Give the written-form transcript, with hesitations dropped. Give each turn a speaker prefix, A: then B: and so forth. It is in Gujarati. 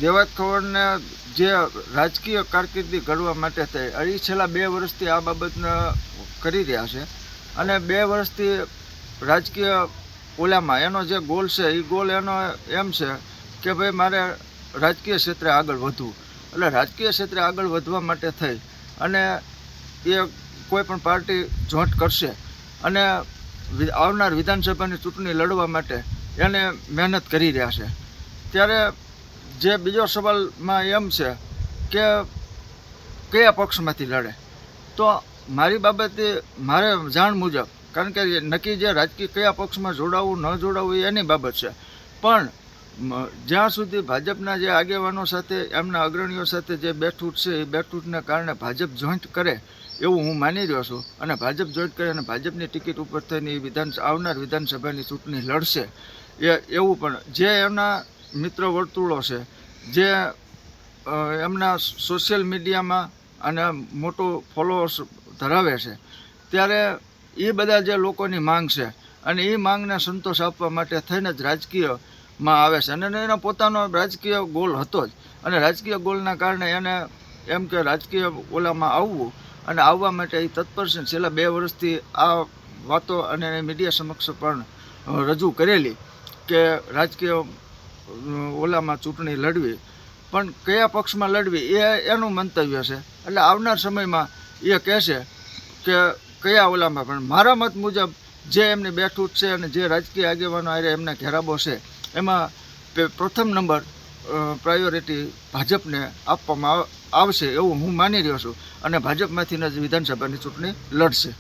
A: દેવાજ ખવડને જે રાજકીય કારકિર્દી ઘડવા માટે થઈ એ છેલ્લા 2 વર્ષથી આ બાબતને કરી રહ્યા છે અને 2 વર્ષથી રાજકીય ઓલામાં એનો જે ગોલ છે એ ગોલ એનો એમ છે કે ભાઈ મારે રાજકીય ક્ષેત્રે આગળ વધવું. એટલે રાજકીય ક્ષેત્રે આગળ વધવા માટે થઈ અને એ કોઈ પણ પાર્ટી જોઈન્ટ કરશે અને આવનાર વિધાનસભાની ચૂંટણી લડવા માટે એને મહેનત કરી રહ્યા છે. ત્યારે જે બીજો સવાલમાં એમ છે કે કયા પક્ષમાંથી લડે, તો મારી બાબતે મારે જાણ મુજબ, કારણ કે નક્કી જે રાજકીય કયા પક્ષમાં જોડાવવું ન જોડાવવું એની બાબત છે, પણ જ્યાં સુધી ભાજપના જે આગેવાનો સાથે એમના અગ્રણીઓ સાથે જે બેઠૂટ છે એ બેઠૂટને કારણે ભાજપ જોઈન્ટ કરે એવું હું માની રહ્યો છું અને ભાજપ જોઈન્ટ કરે અને ભાજપની ટિકિટ ઉપર થઈને આવનાર વિધાનસભાની ચૂંટણી લડશે એવું પણ જે એમના મિત્ર વર્તુળો છે, જે એમના સોશિયલ મીડિયામાં અને મોટો ફોલોઅર્સ ધરાવે છે, ત્યારે એ બધા જે લોકોની માંગ છે અને એ માંગને સંતોષ આપવા માટે થઈને જ રાજકીયમાં આવે છે અને એનો પોતાનો રાજકીય ગોલ હતો જ અને રાજકીય ગોલના કારણે એને એમ કે રાજકીય ઓલામાં આવવું અને આવવા માટે એ તત્પર છે. છેલ્લા 2 વર્ષથી આ વાતો અને મીડિયા સમક્ષ પણ રજૂ કરેલી કે રાજકીય ઓલામાં ચૂંટણી લડવી, પણ કયા પક્ષમાં લડવી એ એનું મંતવ્ય છે. એટલે આવનાર સમયમાં એ કહેશે કે કયા ઓલામાં, પણ મારા મત મુજબ જે એમની બેઠૂટ છે અને જે રાજકીય આગેવાનો આરે એમના ઘેરાબો છે એમાં પ્રથમ નંબર પ્રાયોરિટી ભાજપને આપવામાં આવશે એવું હું માની રહ્યો છું અને ભાજપમાંથીને જ વિધાનસભાની ચૂંટણી લડશે.